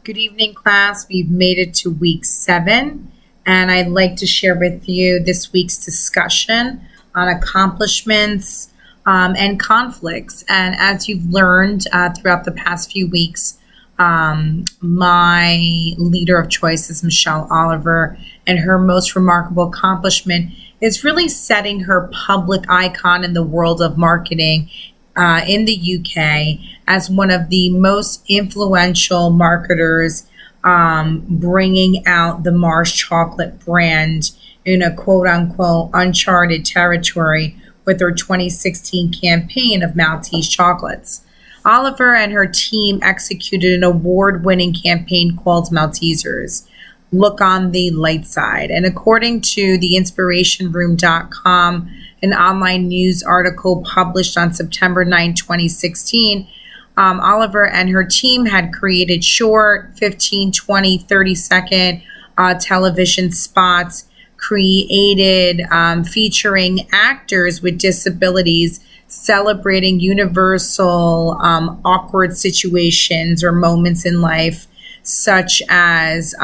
Good evening, class. We've made it to week 7, and I'd like to share with you this week's discussion on accomplishments and conflicts. And as you've learned throughout the past few weeks, my leader of choice is Michelle Oliver, and her most remarkable accomplishment is really setting her public icon in the world of marketing in the UK as one of the most influential marketers, bringing out the Mars chocolate brand in a quote-unquote uncharted territory with her 2016 campaign of Maltese chocolates. Oliver and her team executed an award-winning campaign called Maltesers. Look on the light side. And according to the inspirationroom.com, an online news article published on September 9, 2016, Oliver and her team had created short 15, 20, 30-second television spots created featuring actors with disabilities celebrating universal awkward situations or moments in life, such as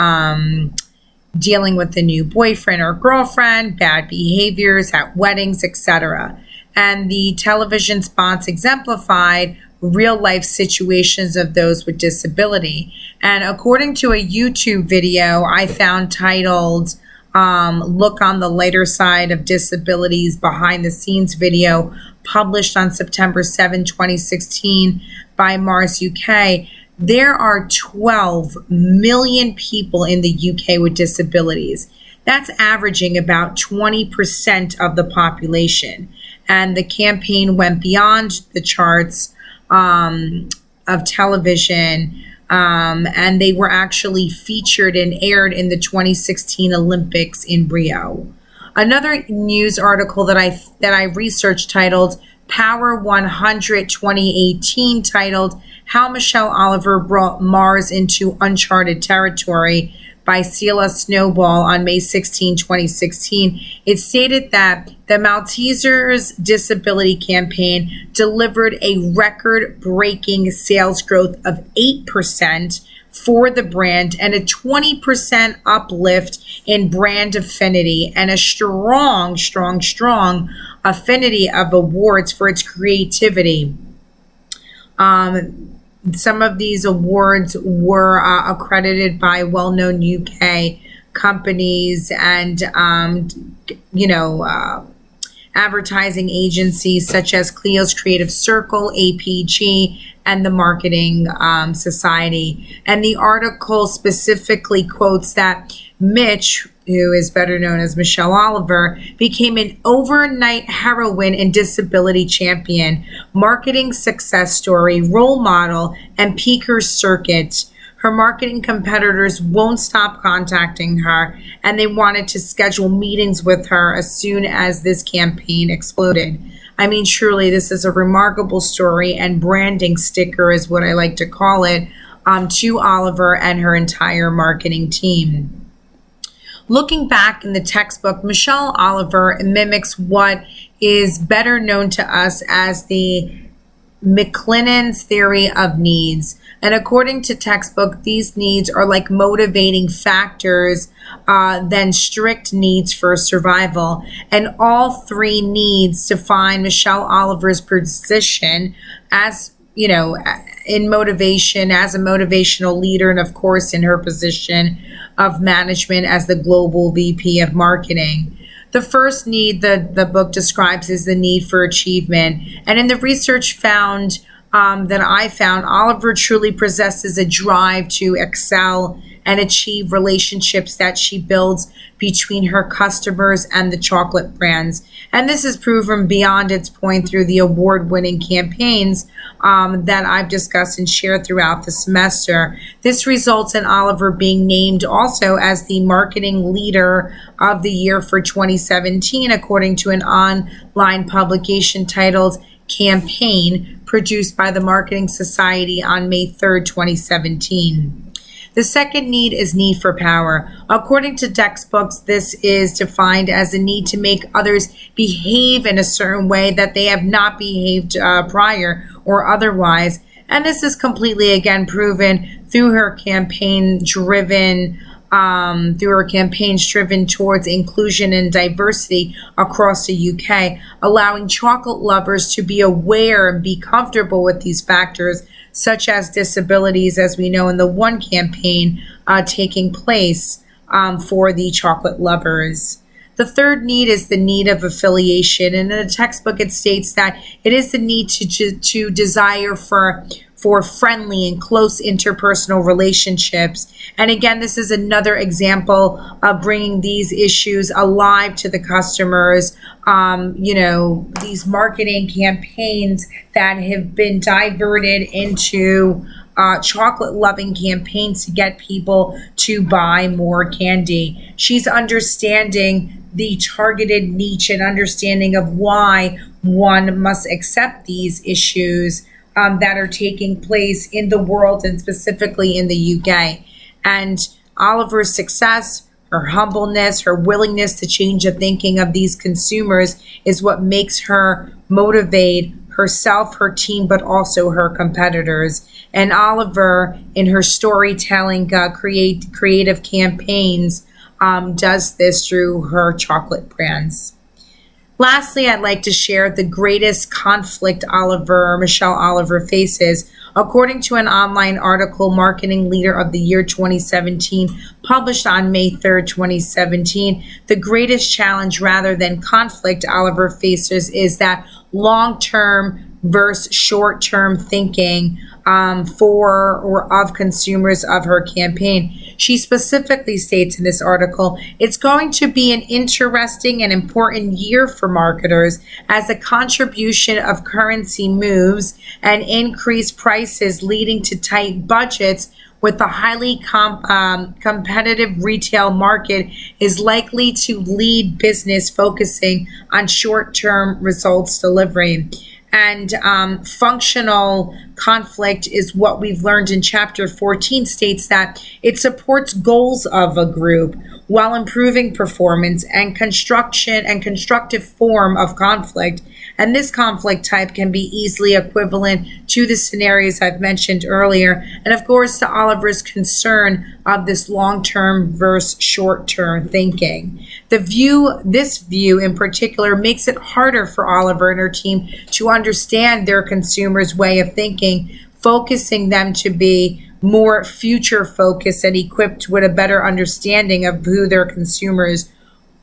dealing with a new boyfriend or girlfriend, bad behaviors at weddings, etc. And the television spots exemplified real life situations of those with disability. And according to a YouTube video I found titled Look on the Lighter Side of Disabilities Behind the Scenes video, published on September 7, 2016 by Mars UK, there are 12 million people in the UK with disabilities. That's averaging about 20% of the population. And the campaign went beyond the charts of television, and they were actually featured and aired in the 2016 Olympics in Rio. Another news article that I researched titled Power 100 2018, titled How Michelle Oliver Brought Mars into Uncharted Territory by Sela Snowball on May 16, 2016. It stated that the Maltesers disability campaign delivered a record-breaking sales growth of 8% for the brand and a 20% uplift in brand affinity and a strong affinity of awards for its creativity. Some of these awards were accredited by well-known UK companies and, advertising agencies such as Clio's Creative Circle, APG, and the Marketing Society. And the article specifically quotes that Mitch, who is better known as Michelle Oliver, became an overnight heroine and disability champion, marketing success story, role model, and peaker circuit. Her marketing competitors won't stop contacting her, and they wanted to schedule meetings with her as soon as this campaign exploded. I mean, surely this is a remarkable story and branding sticker is what I like to call it, to Oliver and her entire marketing team. Looking back in the textbook, Michelle Oliver mimics what is better known to us as the McLennan's theory of needs. And according to textbook, these needs are like motivating factors than strict needs for survival. And all three needs define Michelle Oliver's position as, in motivation, as a motivational leader, and of course in her position of management as the global VP of marketing. The first need the book describes is the need for achievement. And in the research that I found, Oliver truly possesses a drive to excel and achieve relationships that she builds between her customers and the chocolate brands. And this is proven beyond its point through the award-winning campaigns that I've discussed and shared throughout the semester. This results in Oliver being named also as the marketing leader of the year for 2017, according to an online publication titled Campaign, produced by the Marketing Society on May 3rd, 2017. The second need is need for power. According to textbooks, this is defined as a need to make others behave in a certain way that they have not behaved prior or otherwise. And this is completely, again, proven through her campaigns driven towards inclusion and diversity across the UK, allowing chocolate lovers to be aware and be comfortable with these factors, such as disabilities, as we know in the one campaign taking place for the chocolate lovers. The third need is the need of affiliation. And in the textbook, it states that it is the need to desire for friendly and close interpersonal relationships. And again, this is another example of bringing these issues alive to the customers. These marketing campaigns that have been diverted into chocolate loving campaigns to get people to buy more candy. She's understanding the targeted niche and understanding of why one must accept these issues that are taking place in the world and specifically in the UK. And Oliver's success, her humbleness, her willingness to change the thinking of these consumers is what makes her motivate herself, her team, but also her competitors. And Oliver, in her storytelling, creative campaigns, does this through her chocolate brands. Lastly, I'd like to share the greatest conflict Michelle Oliver faces. According to an online article, Marketing Leader of the Year 2017, published on May 3rd, 2017, the greatest challenge rather than conflict Oliver faces is that long-term versus short-term thinking for or of consumers of her campaign. She specifically states in this article, it's going to be an interesting and important year for marketers as the contribution of currency moves and increased prices leading to tight budgets with the highly competitive retail market is likely to lead business focusing on short-term results delivery. And functional conflict is what we've learned in chapter 14 states that it supports goals of a group while improving performance and constructive form of conflict. And this conflict type can be easily equivalent to the scenarios I've mentioned earlier. And of course, to Oliver's concern of this long-term versus short-term thinking. This view in particular makes it harder for Oliver and her team to understand their consumers' way of thinking, focusing them to be more future focused and equipped with a better understanding of who their consumers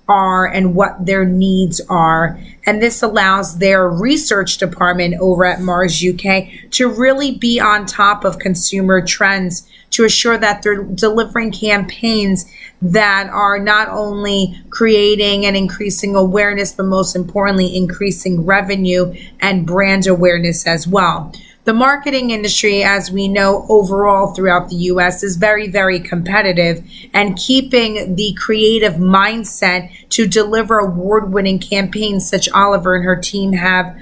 are and what their needs are. And this allows their research department over at Mars UK to really be on top of consumer trends to assure that they're delivering campaigns that are not only creating and increasing awareness, but most importantly, increasing revenue and brand awareness as well. The marketing industry, as we know overall throughout the US, is very, very competitive, and keeping the creative mindset to deliver award-winning campaigns such Oliver and her team have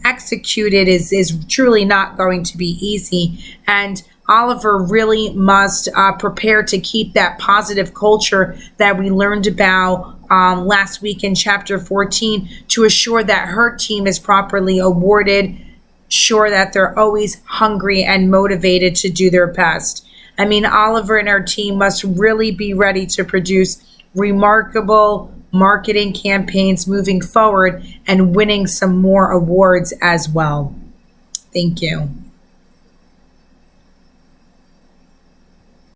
executed is truly not going to be easy. And Oliver really must prepare to keep that positive culture that we learned about last week in chapter 14 to assure that her team is properly awarded, sure that they're always hungry and motivated to do their best. I mean, Oliver and her team must really be ready to produce remarkable marketing campaigns moving forward and winning some more awards as well. Thank you.